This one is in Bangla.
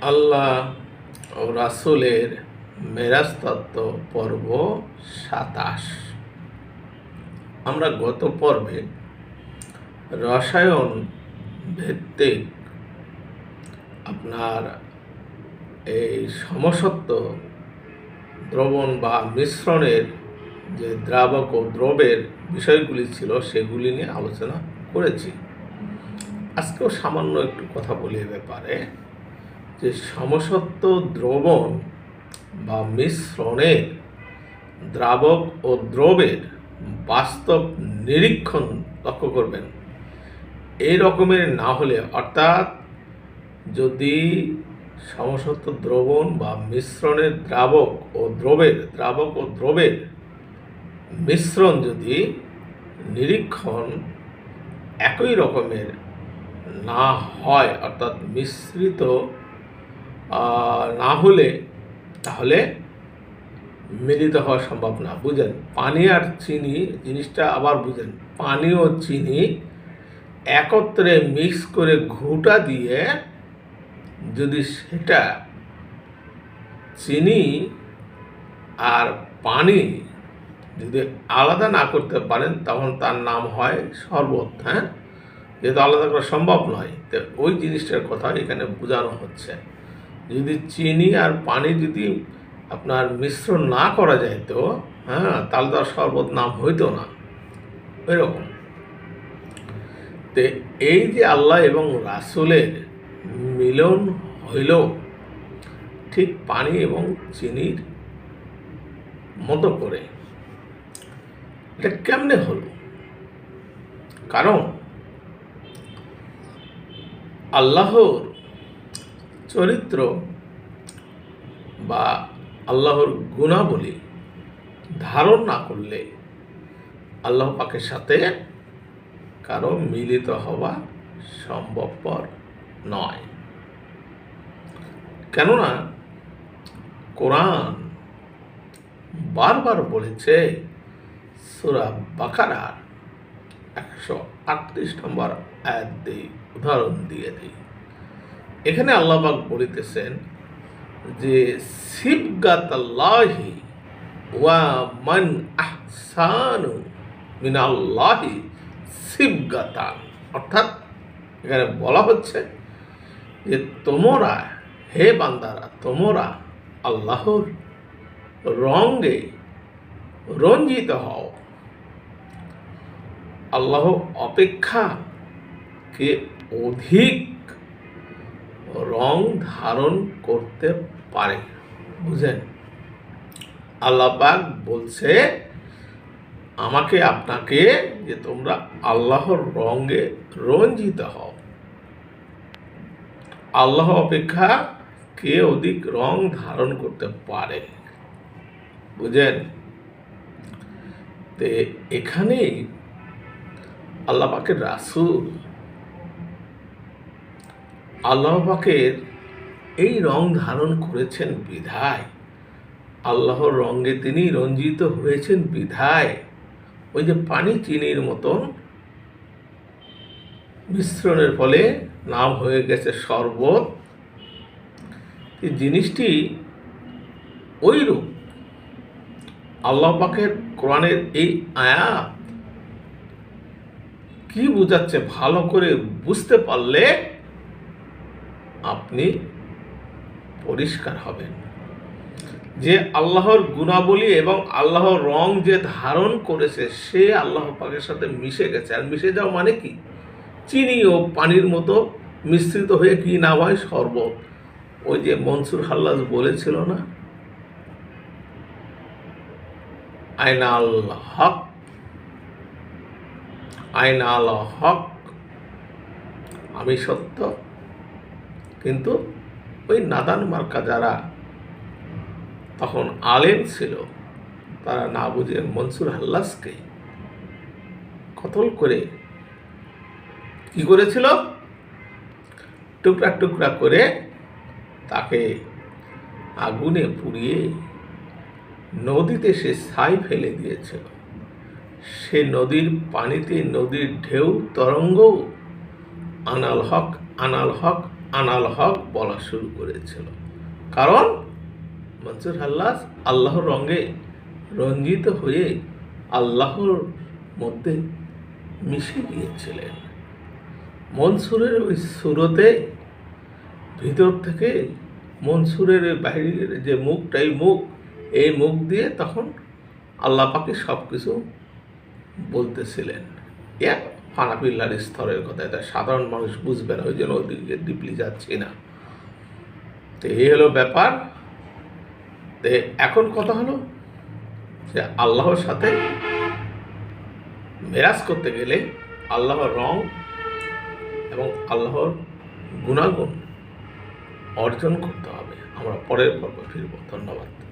আল্লাহ ও রাসূলের মেরাজ তত্ত্ব পর্ব ২৭। আমরা গত পর্বে রসায়ন ভিত্তিক আপনার এই সমসত্ব দ্রবণ বা মিশ্রণের যে দ্রাবক ও দ্রবের বিষয়গুলি ছিল সেগুলি নিয়ে আলোচনা করেছি। আজকেও সামান্য একটু কথা বলি এ ব্যাপারে যে সমসত্ব দ্রবণ বা মিশ্রণের দ্রাবক ও দ্রবের বাস্তব নিরীক্ষণ লক্ষ্য করবেন। এই রকমের না হলে, অর্থাৎ যদি সমসত্ব দ্রবণ বা মিশ্রণের দ্রাবক ও দ্রবের মিশ্রণ যদি নিরীক্ষণ একই রকমের না হয়, অর্থাৎ মিশ্রিত না হলে, তাহলে মিলিত হওয়া সম্ভব না। বুঝেন, পানি আর চিনি জিনিসটা আবার বুঝেন। পানি ও চিনি একত্রে মিক্স করে ঘুঁটা দিয়ে যদি সেটা চিনি আর পানি যদি আলাদা না করতে পারেন, তখন তার নাম হয় শরবত। হ্যাঁ, যেহেতু আলাদা করা সম্ভব নয়, তো ওই জিনিসটার কথা এখানে বোঝানো হচ্ছে। যদি চিনি আর পানি যদি আপনার মিশ্রণ না করা যায়, তো তাহলে তার শরবত নাম হইতো না। এরকম তো এই যে আল্লাহ এবং রাসূলের মিলন হইল ঠিক পানি এবং চিনির মতো করে। এটা কেমনে হলো? কারণ আল্লাহর চরিত্র বা আল্লাহর গুণাবলী ধারণ না করলে আল্লাহ পাকের সাথে কারো মিলিত হওয়া সম্ভবপর নয়। কেননা কোরআন বারবার বলেছে, সূরা বাকারার ১৩৮ নম্বর আয়াত দিয়ে উদাহরণ দিয়ে দিই। এখানে আল্লাহ পাক বলিতেছেন যে সিবগাতাল্লাহি ওয়া মান আহসানু মিনাল্লাহি সিবগাতান। অর্থাৎ এখানে বলা হচ্ছে যে তোমরা, হে বান্দারা, তোমরা আল্লাহর রঙে রঞ্জিত হও। আল্লাহ অপেক্ষা কে অধিক রং ধারণ করতে পারে। বুঝেন, আল্লাহ পাক বলছে আমাকে, আপনাকে, যে তোমরা আল্লাহর রঙে রঞ্জিত হও। আল্লাহ অপেক্ষা কে অধিক রং ধারণ করতে পারে। বুঝেন, তো এখানেই আল্লাহ পাকের রাসূল আল্লাহ পাকের এই রং ধারণ করেছেন বিধায়, আল্লাহর রঙে তিনি রঞ্জিত হয়েছেন বিধায়, ওই যে পানি চিনির মতন মিশ্রণের ফলে নাম হয়ে গেছে শরবত। এই জিনিসটি ওইরূপ আল্লাহ পাকের কোরআনের এই আয়াত কি বোঝাচ্ছে ভালো করে বুঝতে পারলে আপনি পরিষ্কার হবেন যে আল্লাহর গুণাবলী এবং আল্লাহর রং যে ধারণ করেছে সে আল্লাহ পাকের সাথে মিশে গেছে। আর মিশে যাওয়া মানে কি? চিনি ও পানির মতো মিশ্রিত হয়ে কি নাম হয়? শরবত। ওই যে মনসুর হাল্লাজ বলেছিল না, আইনাল হক, আইনাল হক, আমি সত্য। কিন্তু ওই নাদান মার্কা যারা তখন আলেম ছিল, তারা না বুঝে মনসুর হাল্লাজকে কতল করে কি করেছিল? টুকরা টুকরা করে তাকে আগুনে পুড়িয়ে নদীতে সে ছাই ফেলে দিয়েছিল। সে নদীর পানিতে নদীর ঢেউ তরঙ্গ আনাল হক, আনাল হক, আনাল হক বলা শুরু করেছিল। কারণ মনসুর হাল্লাজ আল্লাহর রঙে রঞ্জিত হয়ে আল্লাহর মধ্যে মিশে গিয়েছিলেন। মনসুরের ওই সুরতে ভিতর থেকে মনসুরের বাইরের যে মুখটা, এই মুখ দিয়ে তখন আল্লাহ পাকে সব কিছু বলতেছিলেন। এক ফানাফিল্লার স্তরের কথা, এটা সাধারণ মানুষ বুঝবে না, ওই জন্য ওদিকে ডিপলি যাচ্ছি না। তো এই হলো ব্যাপার। তো এখন কথা হলো যে আল্লাহর সাথে মেরাজ করতে গেলে আল্লাহর রং এবং আল্লাহর গুণাগুণ অর্জন করতে হবে। আমরা পরের পর্বে ফিরব। ধন্যবাদ।